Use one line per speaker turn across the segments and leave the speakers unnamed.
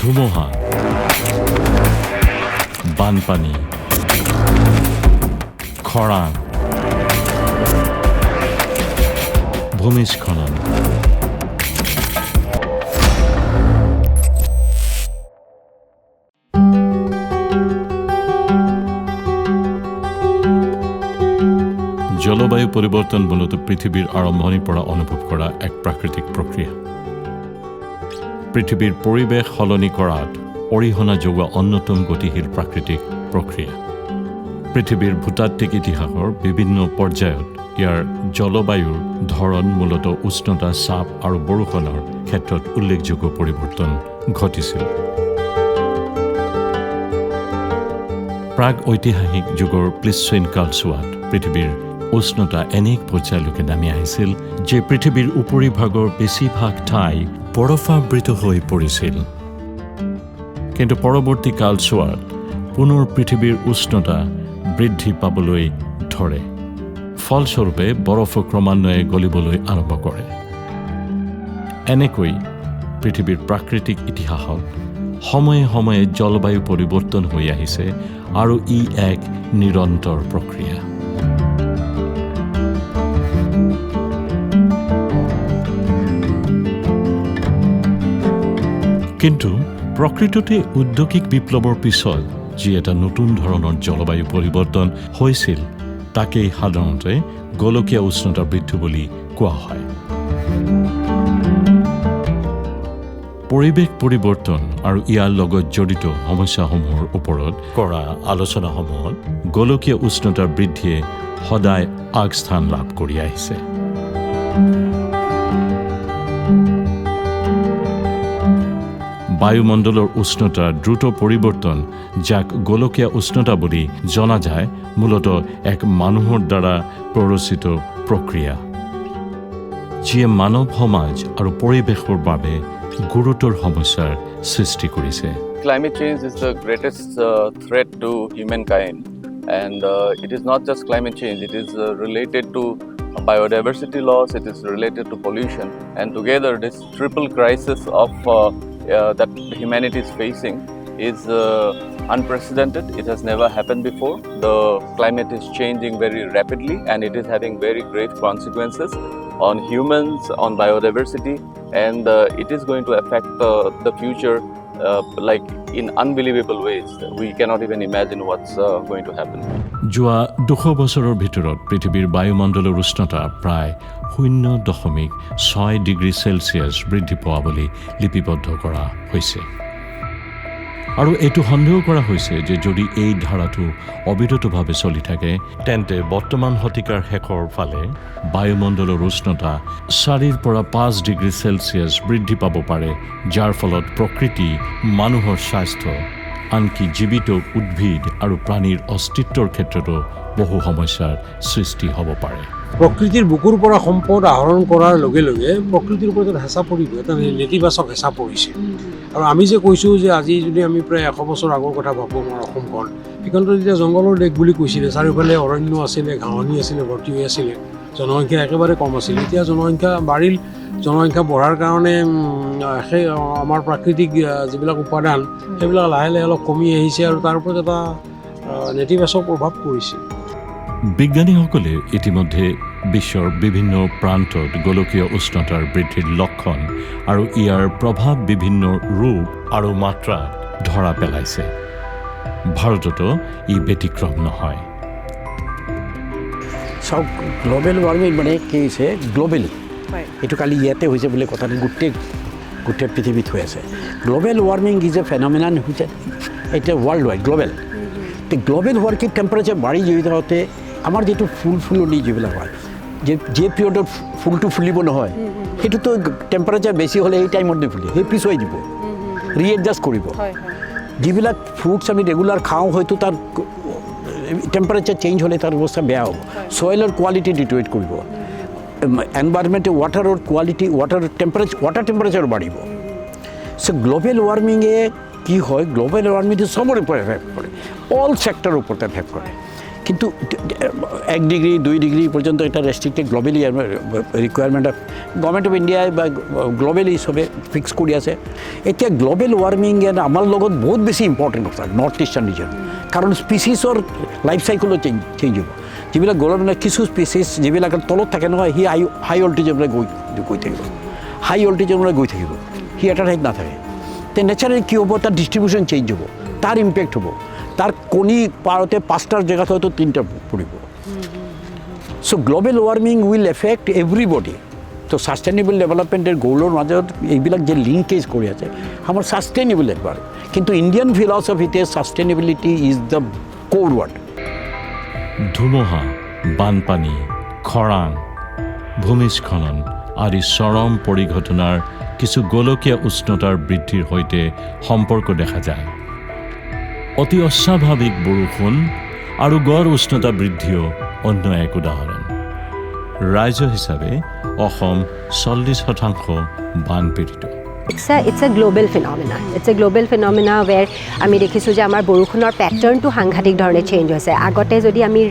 ধুমুহা, বানপানী, খৰাং, ভূমিস্খলন, জলবায়ু পৰিৱৰ্তন মূলত পৃথিৱীৰ আৰম্ভণিৰ পৰা অনুভৱ কৰা এক প্ৰাকৃতিক প্ৰক্ৰিয়া। পৃথিৱীৰ পৰিৱেশ সলনি কৰাত অৰিহণা যোগোৱা অন্যতম গতিশীল প্ৰাকৃতিক প্ৰক্ৰিয়া। পৃথিৱীৰ ভূতাত্ত্বিক ইতিহাসৰ বিভিন্ন পৰ্যায়ত ইয়াৰ জলবায়ুৰ ধৰণ মূলত উষ্ণতা, চাপ আৰু বৰষুণৰ ক্ষেত্ৰত উল্লেখযোগ্য পৰিৱৰ্তন ঘটিছিল। প্ৰাগ ঐতিহাসিক যুগৰ প্লিষ্টোইন কালছোৱাত পৃথিৱীৰ উষ্ণতা এনে এক পৰ্যায়লৈকে নামি আহিছিল যে পৃথিৱীৰ উপৰিভাগৰ বেছিভাগ ঠাই বৰফাবৃত হৈ পৰিছিল। কিন্তু পৰৱৰ্তী কালছোৱাত পুনৰ পৃথিৱীৰ উষ্ণতা বৃদ্ধি পাবলৈ ধৰে। ফলস্বৰূপে বৰফ ক্ৰমান্বয়ে গলিবলৈ আৰম্ভ কৰে। এনেকৈ পৃথিৱীৰ প্ৰাকৃতিক ইতিহাসত সময়ে সময়ে জলবায়ু পৰিৱৰ্তন হৈ আহিছে আৰু ই এক নিৰন্তৰ প্ৰক্ৰিয়া। কিন্তু প্ৰকৃততে ঔদ্যোগিক বিপ্লৱৰ পিছত যি এটা নতুন ধৰণৰ জলবায়ু পৰিৱৰ্তন হৈছিল তাকেই সাধাৰণতে গোলকীয় উষ্ণতা বৃদ্ধি বুলি কোৱা হয়। পৰিৱেশ পৰিৱৰ্তন আৰু ইয়াৰ লগত জড়িত সমস্যাসমূহৰ ওপৰত কৰা আলোচনাসমূহত গোলকীয় উষ্ণতাৰ বৃদ্ধিয়ে সদায় আগস্থান লাভ কৰি আহিছে। বায়ুমণ্ডলৰ উষ্ণতাৰ দ্ৰুত পৰিৱৰ্তন, যাক গোলকীয় উষ্ণতা বুলি জনা যায়, মূলত এক মানুহৰ দ্বাৰা প্ৰৰোচিত প্ৰক্ৰিয়া, যিয়ে মানৱ সমাজ আৰু পৰিৱেশৰ বাবে গুৰুতৰ সমস্যাৰ সৃষ্টি কৰিছে।
Climate change is the greatest threat to humankind, and it is not just climate change, it is related to biodiversity loss, it is related to pollution, and together this triple crisis of that humanity is facing is unprecedented. It has never happened before. The climate is changing very rapidly and it is having very great consequences on humans, on biodiversity, and it is going to affect the future like in unbelievable ways. We cannot even imagine what's going to happen.
যোৱা 200 বছৰৰ ভিতৰত পৃথিৱীৰ বায়ুমণ্ডলৰ উষ্ণতা প্ৰায় 0.6 degree Celsius বৃদ্ধি পোৱা বুলি লিপিবদ্ধ কৰা হৈছে। আৰু এইটো সন্দেহ কৰা হৈছে যে যদি এই ধাৰাটো অবিৰতভাৱে চলি থাকে তেন্তে বৰ্তমান শতিকাৰ শেষৰ ফালে বায়ুমণ্ডলৰ উষ্ণতা 4 পৰা 5 ডিগ্ৰী চেলছিয়াছ বৃদ্ধি পাব পাৰে, যাৰ ফলত প্ৰকৃতি, মানুহৰ স্বাস্থ্য, আনকি জীৱিত উদ্ভিদ আৰু প্ৰাণীৰ অস্তিত্বৰ ক্ষেত্ৰতো বহু সমস্যাৰ সৃষ্টি হ'ব পাৰে।
প্ৰকৃতিৰ বুকুৰ পৰা সম্পদ আহৰণ কৰাৰ লগে লগে প্ৰকৃতিৰ ওপৰত হেঁচা পৰিব, এটা নেতিবাচক হেঁচা পৰিছে। আৰু আমি যে কৈছোঁ যে আজি যদি আমি প্ৰায় 100 বছৰ আগৰ কথা ভাবোঁ, আমাৰ অসমখন, সেইখনতো যেতিয়া জংঘলৰ দেশ বুলি কৈছিলে, চাৰিওফালে অৰণ্য আছিলে, ঘাঁহনি আছিলে, ভৰ্তি হৈ আছিলে, জনসংখ্যা একেবাৰে কম আছিলে। এতিয়া জনসংখ্যা বাঢ়িল, জনসংখ্যা বঢ়াৰ কাৰণে সেই আমাৰ প্ৰাকৃতিক যিবিলাক উপাদান সেইবিলাক লাহে লাহে অলপ কমি আহিছে আৰু তাৰ ওপৰত এটা নেতিবাচক প্ৰভাৱ পৰিছে।
বিজ্ঞানীসকলে ইতিমধ্যে বিশ্বৰ বিভিন্ন প্ৰান্তত গোলকীয় উষ্ণতাৰ বৃদ্ধিৰ লক্ষণ আৰু ইয়াৰ প্ৰভাৱ বিভিন্ন ৰূপ আৰু মাত্ৰাত ধৰা পেলাইছে। ভাৰততো ই ব্যতিক্ৰম নহয়।
চাওক, গ্ল'বেল ৱাৰ্মিং মানে কি হৈছে, গ্ল'বেল, এইটো কালি ইয়াতে হৈছে বুলি কথাটো গোটেই পৃথিৱীত হৈ আছে। গ্ল'বেল ৱাৰ্মিং ইজ এ ফেনমিনান হৈছে এতিয়া ৱৰ্ল্ড ৱাইড গ্ল'বেল। গ্ল'বেল হোৱাৰ কি টেম্পাৰেচাৰ বাঢ়ি যাওঁতে আমাৰ যিটো ফুলনি যিবিলাক হয়, যে পিৰিয়ডত ফুলটো ফুলিব নহয়, সেইটোতো টেম্পাৰেচাৰ বেছি হ'লে এই টাইমত নুফুলে, সেই পিছুৱাই দিব, ৰিএডজাষ্ট কৰিব। যিবিলাক ফ্ৰুটছ আমি ৰেগুলাৰ খাওঁ, হয়তো তাৰ টেম্পাৰেচাৰ চেঞ্জ হ'লে তাৰ অৱস্থা বেয়া হ'ব, ছইলৰ কোৱালিটি ডিটৰেট কৰিব, এনভাইৰমেণ্টে ৱাটাৰৰ কোৱালিটি, ৱাটাৰ টেম্পাৰেচাৰ বাঢ়িব। চ' গ্ল'বেল ৱাৰ্মিঙে কি হয়, গ্ল'বেল ৱাৰ্মিংটো চবৰে ওপৰত এফেক্ট কৰে, অল ছেক্টৰৰ ওপৰত এফেক্ট কৰে। কিন্তু 1 ডিগ্ৰী 2 ডিগ্ৰী পৰ্যন্ত এটা restricted globally requirement government of ইণ্ডিয়াই বা গ্ল'বেলি চবে ফিক্স কৰি আছে এতিয়া গ্ল'বেল ৱাৰ্মিং আমাৰ লগত বহুত বেছি ইম্পৰ্টেণ্ট কথা নৰ্থ ইষ্টাৰ্ণ ৰিজন কাৰণ স্পিচিছৰ লাইফ চাইকেলো চেঞ্জ হ'ব যিবিলাক গৰম কিছু স্পিচিছ যিবিলাকৰ তলত থাকে নহয় সি হাই অল্টিটিউডলৈ গৈ থাকিব হাই অল্টিটিউডলৈ গৈ থাকিব সি এটা ঠাইত নাথাকে তে নেচাৰেলি কি হ'ব তাৰ ডিষ্ট্ৰিবিউশ্যন চেঞ্জ হ'ব তাৰ ইম্পেক্ট হ'ব তাৰ কণী পাৰতে 5টাৰ জেগাত হয়তো 3টা পৰিব so' global warming will affect everybody to sustainable ডেভেলপমেণ্টেৰ গ'লৰ মাজত এইবিলাক যে লিংকেজ কৰি আছে আমাৰ ছাষ্টেইনেবল একবাৰ কিন্তু ইণ্ডিয়ান ফিলচফিতে ছাষ্টেইনেবিলিটি ইজ দ্য ক'ৰ ৱৰ্ড
ধুমুহা বানপানী খৰাং ভূমিস্খলন আদি চৰম পৰিঘটনাৰ কিছু গোলকীয় উষ্ণতাৰ বৃদ্ধিৰ সৈতে সম্পৰ্ক দেখা যায় অতি অস্বাভাৱিক বৰষুণ আৰু গড় উষ্ণতা বৃদ্ধিও অন্য এক উদাহৰণ ৰাজ্য হিচাপে অসম 40% বানপীড়িত
It's a global phenomena. It's a global phenomena where আমি দেখিছোঁ যে আমাৰ বৰষুণৰ পেটাৰ্ণটো সাংঘাতিক ধৰণে চেঞ্জ হৈছে আগতে যদি আমি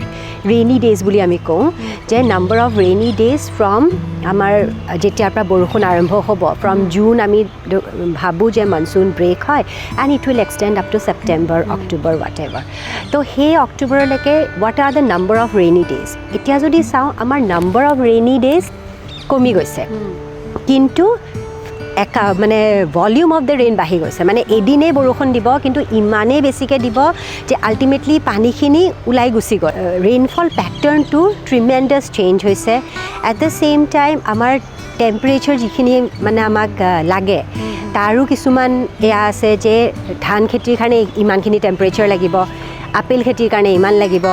ৰেইনি ডেজ বুলি আমি কওঁ যে number of rainy days from আমাৰ যেতিয়াৰ পৰা বৰষুণ আৰম্ভ হ'ব ফ্ৰম জুন আমি ভাবোঁ যে মনচুন ব্ৰেক হয় and it will extend up to September October whatever তো সেই অক্টোবৰলৈকে what are the number of rainy days এতিয়া যদি চাওঁ আমাৰ নাম্বাৰ অফ ৰেইনি ডেজ কমি গৈছে কিন্তু মানে ভলিউম অফ দ্য ৰেইন বাঢ়ি গৈছে মানে এদিনেই বৰষুণ দিব কিন্তু ইমানেই বেছিকৈ দিব যে আল্টিমেটলি পানীখিনি ওলাই গুচি গ'ল ৰেইনফল পেটাৰ্ণটো ট্ৰিমেণ্ডাছ চেঞ্জ হৈছে এট দ্য ছেইম টাইম আমাৰ টেম্পাৰেচাৰ যিখিনি মানে আমাক লাগে তাৰো কিছুমান এয়া আছে যে ধান খেতিৰ কাৰণে ইমানখিনি টেম্পাৰেচাৰ লাগিব আপেল খেতিৰ কাৰণে ইমান লাগিব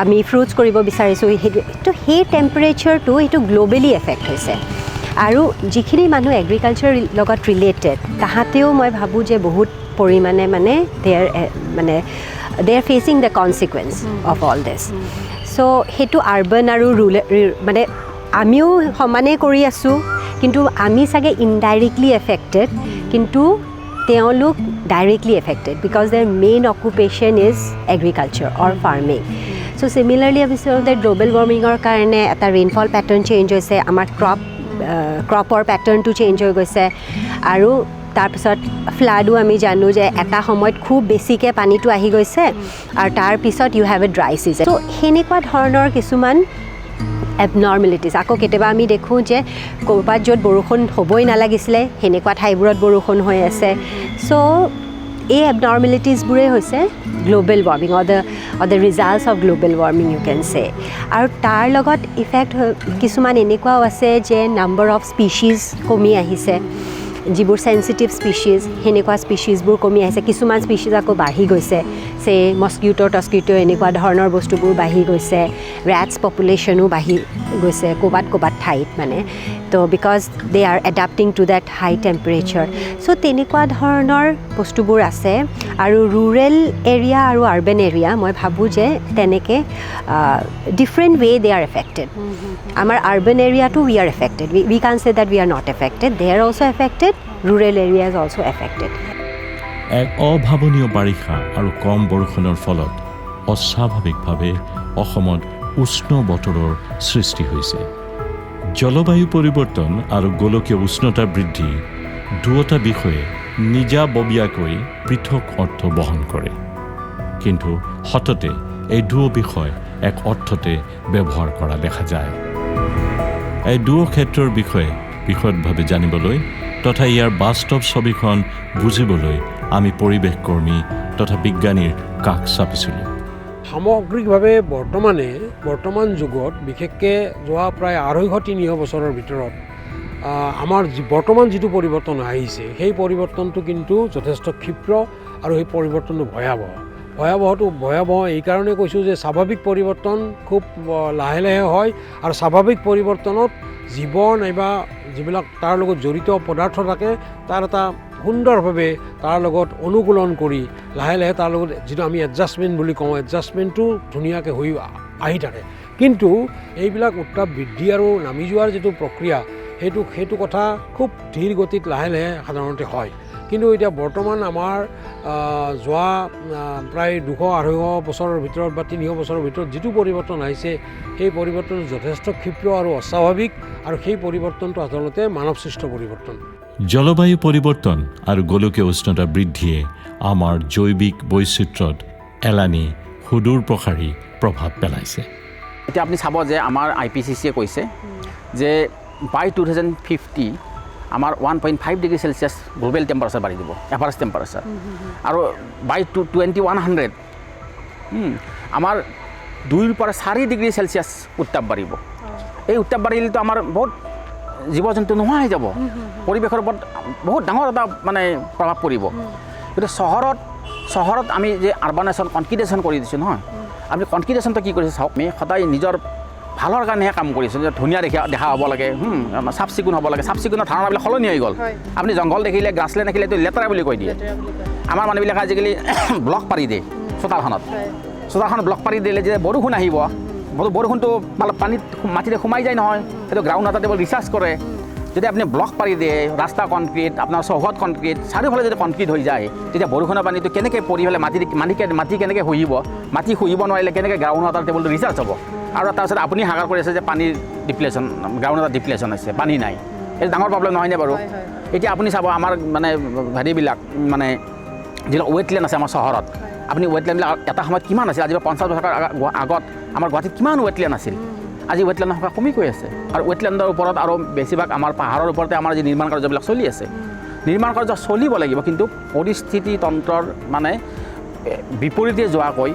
আমি ফ্ৰুটছ কৰিব বিচাৰিছোঁ তো সেই টেম্পাৰেচাৰটো এইটো গ্ল'বেলি এফেক্ট হৈছে আৰু যিখিনি মানুহ এগ্ৰিকালচাৰ লগত ৰিলেটেড তাহাঁতেও মই ভাবোঁ যে বহুত পৰিমাণে মানে they are facing the consequence of all this so' সেইটো আৰ্বান আৰু মানে আমিও সমানেই কৰি আছোঁ কিন্তু আমি চাগে ইনডাইৰেক্টলি এফেক্টেড কিন্তু তেওঁলোক directly affected because their main occupation is agriculture or farming so' similarly ভাবিছোঁ যে গ্ল'বেল ৱাৰ্মিঙৰ কাৰণে এটা ৰেইনফল পেটাৰ্ণ চেঞ্জ হৈছে আমাৰ ক্ৰপৰ পেটাৰ্ণটো চেঞ্জ হৈ গৈছে আৰু তাৰপিছত ফ্লাডো আমি জানো যে এটা সময়ত খুব বেছিকৈ পানীটো আহি গৈছে আৰু তাৰপিছত you have a dry season ত' সেনেকুৱা ধৰণৰ কিছুমান এবনৰ্মেলিটিজ আকৌ কেতিয়াবা আমি দেখোঁ যে ক'ৰবাত য'ত বৰষুণ হ'বই নালাগিছিলে সেনেকুৱা ঠাইবোৰত বৰষুণ হৈ আছে চ' এই এবনৰ্মেলিটিজবোৰেই হৈছে global warming or the results of global warming you can say আৰু তাৰ লগত ইফেক্ট কিছুমান এনেকুৱাও আছে যে নাম্বাৰ অফ স্পিচিজ কমি আহিছে যিবোৰ চেঞ্চিটিভ স্পিচিজ সেনেকুৱা স্পিচিজবোৰ কমি আহিছে কিছুমান স্পিচিজ আকৌ বাঢ়ি গৈছে চে মস্কিউটো এনেকুৱা ধৰণৰ বস্তুবোৰ বাঢ়ি গৈছে ৰেটছ পপুলেশ্যনো বাঢ়ি গৈছে ক'ৰবাত ঠাইত মানে তো because they are adapting to that high temperature so' তেনেকুৱা ধৰণৰ বস্তুবোৰ আছে আৰু ৰুৰেল এৰিয়া আৰু আৰ্বান এৰিয়া মই ভাবোঁ যে তেনেকৈ different way they are affected আমাৰ আৰ্বান এৰিয়াটো we are affected we can say that we are not affected they are also' affected rural area is also' affected
এক অভাৱনীয় বাৰিষা আৰু কম বৰষুণৰ ফলত অস্বাভাৱিকভাৱে অসমত উষ্ণ বতৰৰ সৃষ্টি হৈছে জলবায়ু পৰিৱৰ্তন আৰু গোলকীয় উষ্ণতা বৃদ্ধি দুয়োটা বিষয়ে নিজাববীয়াকৈ পৃথক অৰ্থ বহন কৰে কিন্তু সততে এই দুয়ো বিষয় এক অৰ্থতে ব্যৱহাৰ কৰা দেখা যায় এই দুয়ো ক্ষেত্ৰৰ বিষয়ে বিশদভাৱে জানিবলৈ তথা ইয়াৰ বাস্তৱ ছবিখন বুজিবলৈ আমি পৰিৱেশ কৰ্মী তথা বিজ্ঞানীৰ কাষ চাপিছিলোঁ
সামগ্ৰিকভাৱে বৰ্তমান যুগত বিশেষকৈ যোৱা প্ৰায় 250-300 বছৰৰ ভিতৰত আমাৰ বৰ্তমান যিটো পৰিৱৰ্তন আহিছে সেই পৰিৱৰ্তনটো কিন্তু যথেষ্ট ক্ষীপ্ৰ আৰু সেই পৰিৱৰ্তনটো ভয়াৱহ এইকাৰণে কৈছোঁ যে স্বাভাৱিক পৰিৱৰ্তন খুব লাহে লাহে হয় আৰু স্বাভাৱিক পৰিৱৰ্তনত জীৱ নাইবা যিবিলাক তাৰ লগত জড়িত পদাৰ্থ থাকে তাৰ এটা সুন্দৰভাৱে তাৰ লগত অনুকূলন কৰি লাহে লাহে তাৰ লগত যিটো আমি এডজাষ্টমেণ্ট বুলি কওঁ এডজাষ্টমেণ্টটো ধুনীয়াকৈ হৈ আহি থাকে কিন্তু এইবিলাক উত্তাপ বৃদ্ধি আৰু নামি যোৱাৰ যিটো প্ৰক্ৰিয়া সেইটো কথা খুব ধীৰ গতিত লাহে লাহে সাধাৰণতে হয় কিন্তু এতিয়া বৰ্তমান আমাৰ যোৱা প্ৰায় 200-250 বছৰৰ ভিতৰত বা 300 বছৰৰ ভিতৰত যিটো পৰিৱৰ্তন আহিছে সেই পৰিৱৰ্তন যথেষ্ট ক্ষিপ্ৰ আৰু অস্বাভাৱিক আৰু সেই পৰিৱৰ্তনটো আচলতে মানৱসৃষ্ট পৰিৱৰ্তন।
জলবায়ু পৰিৱৰ্তন আৰু গোলকীয় উষ্ণতা বৃদ্ধিয়ে আমাৰ জৈৱিক বৈচিত্ৰ্যত এলানি সুদূৰ প্ৰসাৰী প্ৰভাৱ পেলাইছে।
এতিয়া আপুনি চাব যে আমাৰ IPCCয়ে কৈছে যে বাই 2050 আমাৰ 1.5 ডিগ্ৰী চেলচিয়াছ গ্লোবেল টেম্পাৰেচাৰ বাঢ়ি দিব, এভাৰেজ টেম্পাৰেচাৰ। আৰু বাই 2100 আমাৰ 2 পৰা 4 ডিগ্ৰী চেলচিয়াছ উত্তাপ বাঢ়িব। এই উত্তাপ বাঢ়িলেতো আমাৰ বহুত জীৱ জন্তু নোহোৱা হৈ যাব, পৰিৱেশৰ ওপৰত বহুত ডাঙৰ এটা মানে প্ৰভাৱ পৰিব। কিন্তু চহৰত আমি যে আৰ্বানেশ্যন কনক্ৰিটেশ্যন কৰি দিছোঁ নহয়, আমি কনক্ৰিটেশ্যনটো কি কৰিছোঁ চাওক, আমি সদায় নিজৰ ভালৰ কাৰণেহে কাম কৰিছোঁ, যে ধুনীয়া দেখা হ'ব লাগে, চাফ চিকুণ হ'ব লাগে। চাফ চিকুণৰ ধাৰণাবিলাক সলনি হৈ গ'ল। আপুনি জংঘল দেখিলে, গ্ৰাছলেণ্ড দেখিলে এইটো লেতেৰা বুলি কৈ দিয়ে। আমাৰ মানুহবিলাকে আজিকালি ব্লক পাৰি দিয়ে চোতালখনত ব্লক পাৰি দিলে যে বৰষুণ আহিব, বৰষুণটো পানীত মাটিতে সোমাই যায় নহয়, সেইটো গ্ৰাউণ্ড ৱাটাৰ টেবল ৰিচাৰ্চ কৰে। যদি আপুনি ব্লক পাৰি দিয়ে, ৰাস্তা কনক্ৰিট, আপোনাৰ চৌহদ কনক্ৰিট, চাৰিওফালে যদি কনক্ৰিট হৈ যায়, তেতিয়া বৰষুণৰ পানীটো কেনেকৈ পৰি পেলাই মাটি কেনেকৈ শুহিব, মাটি শুহিব নোৱাৰিলে কেনেকৈ গ্ৰাউণ্ড ৱাটাৰ টেবলটো ৰিচাৰ্চ হ'ব। আৰু তাৰপিছত আপুনি হাকাৰ কৰি আছে যে পানীৰ ডিপ্লেশ্যন, গ্ৰাউণ্ড ৱাটাৰ ডিপ্লেশ্যন হৈছে, পানী নাই। এইটো ডাঙৰ প্ৰব্লেম নহয়নে বাৰু? এতিয়া আপুনি চাব আমাৰ মানে হেৰিবিলাক মানে যিবিলাক ৱেটলেণ্ড আছে আমাৰ চহৰত, আপুনি ৱেটলেণ্ডবিলাক এটা সময়ত কিমান আছিল, আজি 50 বছৰ আগত আমাৰ গুৱাহাটীত কিমান ৱেটলেণ্ড আছিল, আজি ৱেটলেণ্ডৰ সংখ্যা কমি গৈ আছে। আৰু ৱেটলেণ্ডৰ ওপৰত আৰু বেছিভাগ আমাৰ পাহাৰৰ ওপৰতে আমাৰ যি নিৰ্মাণ কাৰ্যবিলাক চলি আছে, নিৰ্মাণ কাৰ্য চলিব লাগিব, কিন্তু পৰিস্থিতি তন্ত্ৰৰ মানে বিপৰীতে যোৱাকৈ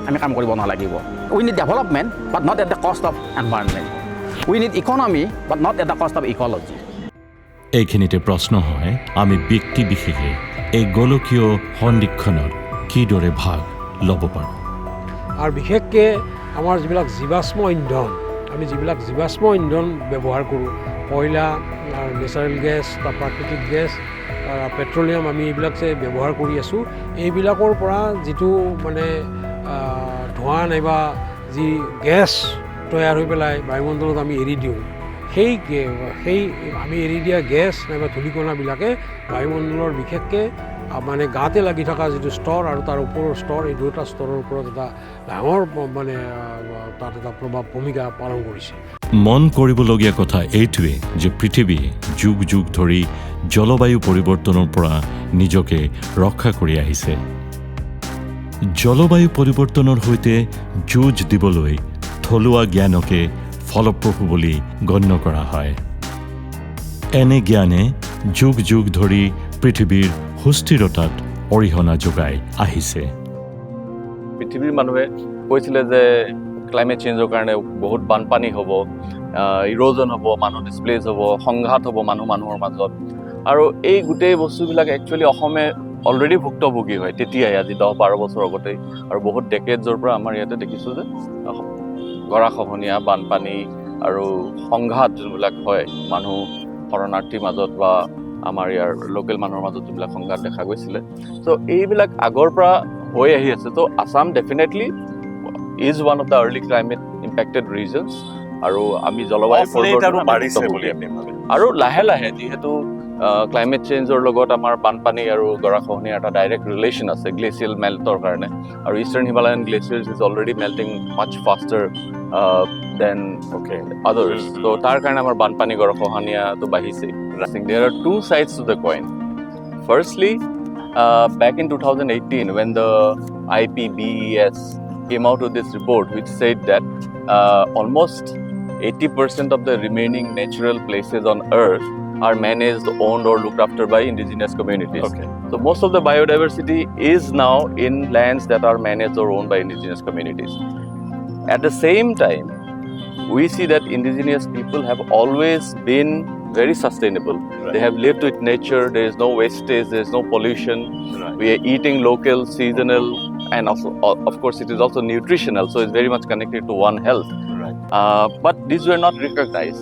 আমি কাম কৰিব নালাগিব। We need development but not at the cost of environment. We need economy but not at the cost of ecology.
এইখিনিতে প্ৰশ্ন হয়, আমি ব্যক্তি বিশেষে এই গোলকীয় সন্দিক্ষণত কিদৰে ভাগ ল'ব পাৰোঁ?
আৰু বিশেষকৈ আমাৰ যিবিলাক জীৱাশ্ম ইন্ধন, আমি যিবিলাক জীৱাশ্ম ইন্ধন ব্যৱহাৰ কৰোঁ, কয়লা, নেচাৰেল গেছ বা প্ৰাকৃতিক গেছ, পেট্ৰলিয়াম, আমি এইবিলাক যে ব্যৱহাৰ কৰি আছোঁ, এইবিলাকৰ পৰা যিটো মানে ধোঁৱা নাইবা যি গেছ তৈয়াৰ হৈ পেলাই বায়ুমণ্ডলত আমি এৰি দিওঁ, সেই আমি এৰি দিয়া গেছ নাইবা ধূলিকণাবিলাকে বায়ুমণ্ডলৰ বিশেষকৈ মানে গাতে লাগি থকা যিটো স্তৰ আৰু তাৰ ওপৰৰ স্তৰ, এই দুটা স্তৰৰ ওপৰত এটা ডাঙৰ মানে তাত এটা ভূমিকা পালন কৰিছে।
মন কৰিবলগীয়া কথা এইটোৱে যে পৃথিৱীয়ে যুগ যুগ ধৰি জলবায়ু পৰিৱৰ্তনৰ পৰা নিজকে ৰক্ষা কৰি আহিছে। জলবায়ু পৰিৱৰ্তনৰ সৈতে যুঁজ দিবলৈ থলুৱা জ্ঞানকে ফলপ্ৰসূ বুলি গণ্য কৰা হয়। এনে জ্ঞানে যুগ যুগ ধৰি পৃথিৱীৰ সুস্থিৰতাত অৰিহণা যোগাই আহিছে।
পৃথিৱীৰ মানুহে কৈছিলে যে ক্লাইমেট চেঞ্জৰ কাৰণে বহুত বানপানী হ'ব, ইৰোজন হ'ব, মানুহ ডিছপ্লেচ হ'ব, সংঘাত হ'ব মানুহৰ মাজত। আৰু এই গোটেই বস্তুবিলাক একচুৱেলি অসমে অলৰেডি ভুক্তভোগী হয় তেতিয়াই, আজি 10-12 বছৰ আগতেই। আৰু বহুত ডেকেডছৰ পৰা আমাৰ ইয়াতে দেখিছোঁ যে গৰাখহনীয়া, বানপানী আৰু সংঘাত যোনবিলাক হয় মানুহ শৰণাৰ্থীৰ মাজত বা আমাৰ ইয়াৰ লোকেল মানুহৰ মাজত যোনবিলাক সংঘাত দেখা গৈছিলে, চ' এইবিলাক আগৰ পৰা হৈ আহি আছে। ত' Assam definitely is one of the early climate impacted regions. আৰু আমি জলবায়ু আৰু লাহে লাহে যিহেতু ক্লাইমেট চেঞ্জৰ লগত আমাৰ বানপানী আৰু গৰাখহনীয়াৰ এটা ডাইৰেক্ট ৰিলেশ্যন আছে গ্লেচিয়েল মেল্টৰ কাৰণে। আৰু eastern Himalayan glaciers is already melting much faster than others. ত' তাৰ কাৰণে আমাৰ বানপানী গৰাখহনীয়াটো বাঢ়িছে। There are two sides to the coin. Firstly, back in 2018, when the IPBES came out with this report, which said that almost 80% of the remaining natural places on Earth are managed, owned, or looked after by indigenous communities. So most of the biodiversity is now in lands that are managed or owned by indigenous communities. At the same time, we see that indigenous people have always been very sustainable. They have lived with nature. There is no wastage. There is no pollution. We are eating local, seasonal, and also, of course, it is also nutritional. So it's very much connected to one health. But these were not recognized.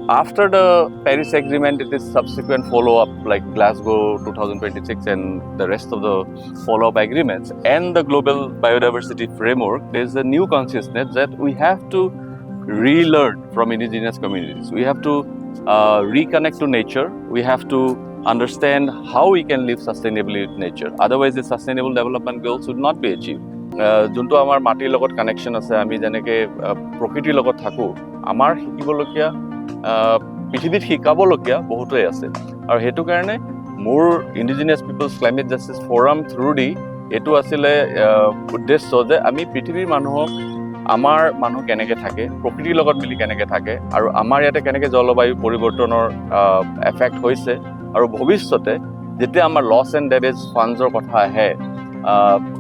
After the Paris Agreement, it is subsequent follow-up like Glasgow 2026 and the rest of the follow-up agreements and the global biodiversity framework. There is a new consciousness that we have to relearn from indigenous communities. We have to reconnect to nature. We have to understand how we can live sustainably with nature. Otherwise, the sustainable development goals would not be achieved. যোনটো আমাৰ মাটিৰ লগত connection আছে, আমি যেনেকৈ প্ৰকৃতিৰ লগত থাকোঁ, আমাৰ শিকিবলগীয়া পৃথিৱীত শিকাবলগীয়া বহুতেই আছে। আৰু সেইটো কাৰণে মোৰ indigenous peoples climate justice forum through the এইটো আছিলে উদ্দেশ্য যে আমি পৃথিৱীৰ মানুহক আমাৰ মানুহ কেনেকৈ থাকে, প্ৰকৃতিৰ লগত মিলি কেনেকৈ থাকে, আৰু আমাৰ ইয়াতে কেনেকৈ জলবায়ু পৰিৱৰ্তনৰ এফেক্ট হৈছে, আৰু ভৱিষ্যতে যেতিয়া আমাৰ লছ এণ্ড ডেমেজ ফাণ্ডছৰ কথা আহে,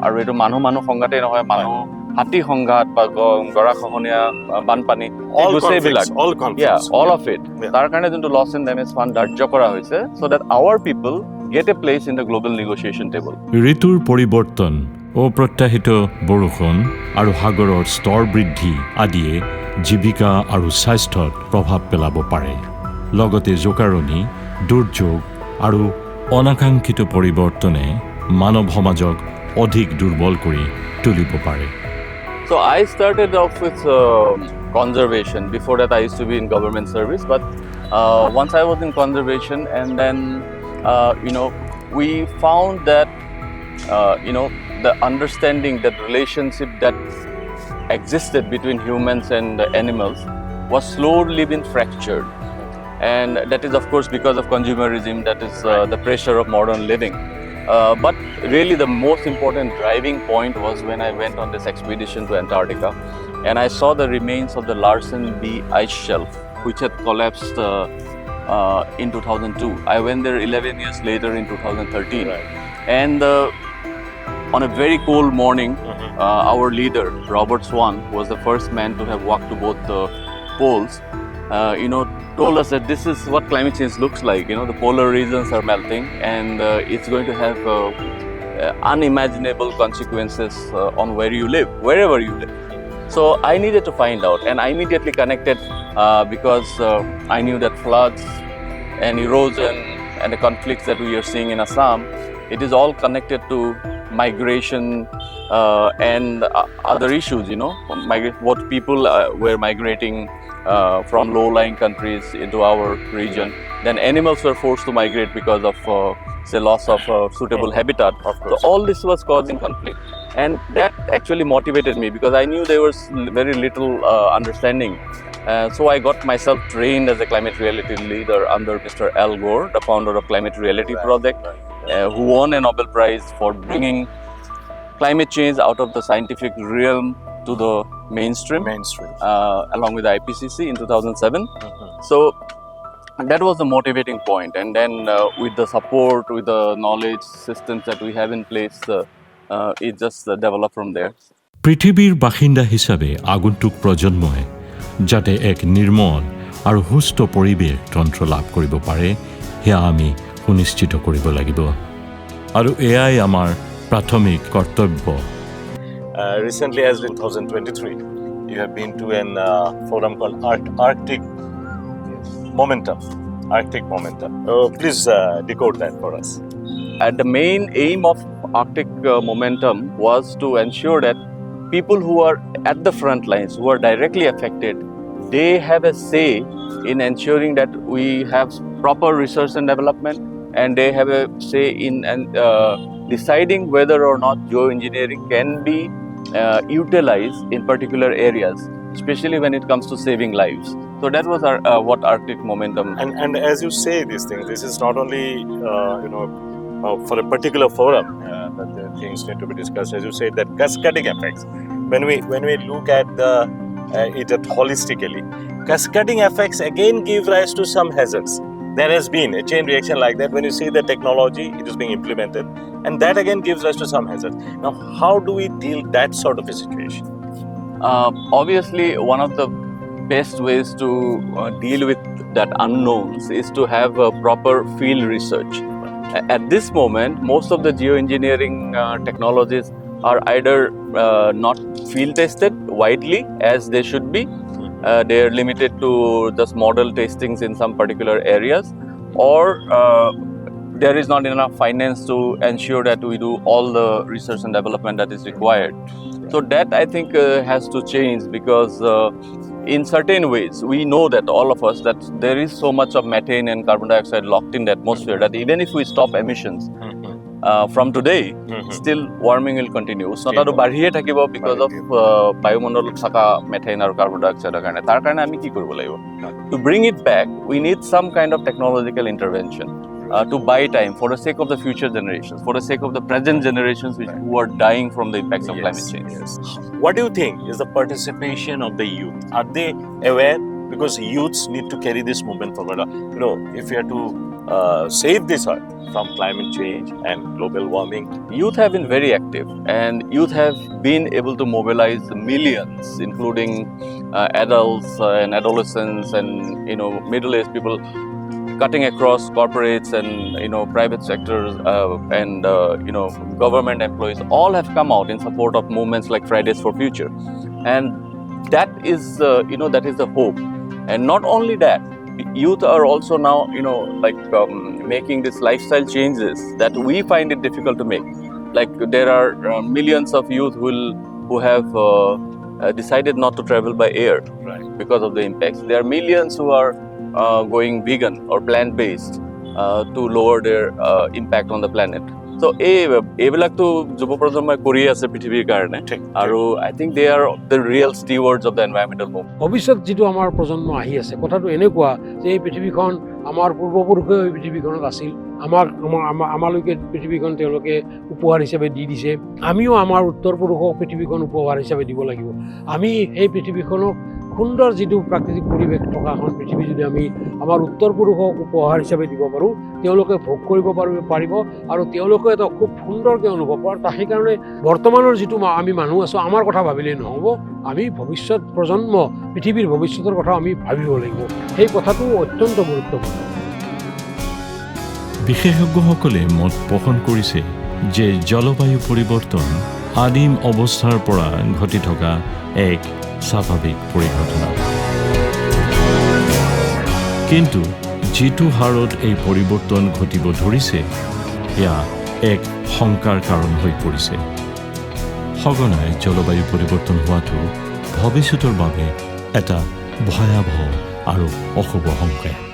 আৰু এইটো মানুহ সংঘাতেই নহয়, মানুহ হাতী সংঘাত বা গৰাখহনীয়া বানপানী গোটেইবিলাক অল অফ ইট, তাৰ কাৰণে যোনটো লছ এণ্ড ডেমেজ ফাণ্ড ধাৰ্য কৰা হৈছে so' that our people get a place in the global negotiation table.
ঋতুৰ পৰিৱৰ্তন, অপ্ৰত্যাশিত বৰষুণ আৰু সাগৰৰ স্তৰ বৃদ্ধি আদিয়ে জীৱিকা আৰু স্বাস্থ্যত প্ৰভাৱ পেলাব পাৰে। লগতে জোকাৰণি, দুৰ্যোগ আৰু অনাকাংক্ষিত পৰিৱৰ্তনে মানৱ সমাজক অধিক দুৰ্বল কৰি তুলিব পাৰে।
So I started off with conservation. Before that, I used to be in government service. But once I was in conservation, and then we found that the understanding, that relationship that existed between humans and animals was slowly being fractured, and that is of course because of consumerism. That is the pressure of modern living. But really the most important driving point was when I went on this expedition to Antarctica and I saw the remains of the Larsen B ice shelf, which had collapsed in 2002. I went there 11 years later in 2013. Right. And on a very cold morning, our leader, Robert Swan, who was the first man to have walked to both the poles, told us that this is what climate change looks like. The polar regions are melting and it's going to have unimaginable consequences on wherever you live. So I needed to find out, and I immediately connected because I knew that floods and erosion and the conflicts that we are seeing in Assam, it is all connected to migration and other issues, what people were migrating from low-lying countries into our region. Then animals were forced to migrate because of, say, loss of suitable habitat. So all this was causing conflict. And that actually motivated me because I knew there was very little understanding. So I got myself trained as a climate reality leader under Mr. Al Gore, the founder of Climate Reality Project, who won a Nobel Prize for bringing climate change out of the scientific realm to the mainstream. Along with the IPCC in 2007. So that was the motivating point. And then with the support, with the knowledge systems that we have in place, it just developed from there.
পৃথিৱীৰ বাসিন্দা হিচাপে আগন্তুক প্ৰজন্মই যাতে এক নিৰ্মল আৰু সুস্থ পৰিৱেশ তন্ত্ৰ লাভ কৰিব পাৰে, সেয়া আমি সুনিশ্চিত কৰিব লাগিব, আৰু এয়াই আমাৰ প্ৰাথমিক কৰ্তব্য।
Recently, as in 2023, you have been to an forum called Arctic Momentum. Please decode that for us.
The main aim of Arctic Momentum was to ensure that people who are at the front lines, who are directly affected, they have a say in ensuring that we have proper research and development, and they have a say in deciding whether or not geoengineering can be utilized in particular areas, especially when it comes to saving lives. So that was what Arctic Momentum.
And as you say these things, this is not only for a particular forum that the things need to be discussed. As you said, that cascading effects. When we look at it holistically, cascading effects again give rise to some hazards. There has been a chain reaction like that when you see the technology, it is being implemented, and that again gives rise to some hazards. Now, how do we deal that sort of a situation?
Obviously, one of the best ways to deal with that unknowns is to have proper field research. At this moment, most of the geoengineering technologies are either not field tested widely as they should be. They are limited to just model tastings in some particular areas, or there is not enough finance to ensure that we do all the research and development that is required. So that I think has to change because in certain ways, we know that all of us that there is so much of methane and carbon dioxide locked in the atmosphere that even if we stop emissions from today, still warming will continue. Ushnota to badhiye thakibo because of biomondolot thaka methane or carbon dioxide karone. Tar karone ami ki koribo lagibo? To bring it back, we need some kind of technological intervention to buy time for the sake of the future generations, for the sake of the present generations who are dying from the impacts of climate change.
What do you think is the participation of the youth? Are they aware? Because youths need to carry this movement forward. You know, if we are to save this earth from climate change and global warming.
Youth have been very active, and youth have been able to mobilize millions, including adults and adolescents and middle-aged people, cutting across corporates and private sectors and government employees. All have come out in support of movements like Fridays for Future, and that is the hope. And not only that, youth are also now making these lifestyle changes that we find it difficult to make. Like there are millions of youth who have decided not to travel by air because of the impacts. There are millions who are going vegan or plant-based to lower their impact on the planet. So এইবিলাকতো যুৱ প্ৰজন্মই কৰি আছে পৃথিৱীৰ কাৰণে, আৰু I think they are the real stewards of the environmental movement.
ভৱিষ্যত যিটো আমাৰ প্ৰজন্ম আহি আছে, কথাটো এনেকুৱা যে এই পৃথিৱীখন আমাৰ পূৰ্বপুৰুষেও এই পৃথিৱীখনত আছিল, আমালৈকে পৃথিৱীখন তেওঁলোকে উপহাৰ হিচাপে দি দিছে, আমিও আমাৰ উত্তৰ পুৰুষক পৃথিৱীখন উপহাৰ হিচাপে দিব লাগিব। আমি এই পৃথিৱীখনক সুন্দৰ যিটো প্ৰাকৃতিক পৰিৱেশ থকা এখন পৃথিৱী যদি আমি আমাৰ উত্তৰ পুৰুষক উপহাৰ হিচাপে দিব পাৰোঁ, তেওঁলোকে ভোগ কৰিব পাৰিব আৰু তেওঁলোকে এটা খুব সুন্দৰকৈ অনুভৱ কৰে। সেইকাৰণে বৰ্তমানৰ যিটো আমি মানুহ আছোঁ, আমাৰ কথা ভাবিলেই নহ'ব, আমি ভৱিষ্যত প্ৰজন্ম, পৃথিৱীৰ ভৱিষ্যতৰ কথা আমি ভাবিব লাগিব। সেই কথাটো অত্যন্ত গুৰুত্বপূৰ্ণ।
বিশেষজ্ঞসকলে মত পোষণ কৰিছে যে জলবায়ু পৰিৱৰ্তন আদিম অৱস্থাৰ পৰা ঘটি থকা এক স্বাভাৱিক পৰিঘটনা, কিন্তু যিটো হাৰত এই পৰিৱৰ্তন ঘটিব ধৰিছে এয়া এক শংকাৰ কাৰণ হৈ পৰিছে। সঘনাই জলবায়ু পৰিৱৰ্তন হোৱাটো ভৱিষ্যতৰ বাবে এটা ভয়াৱহ আৰু অশুভ সংকেত।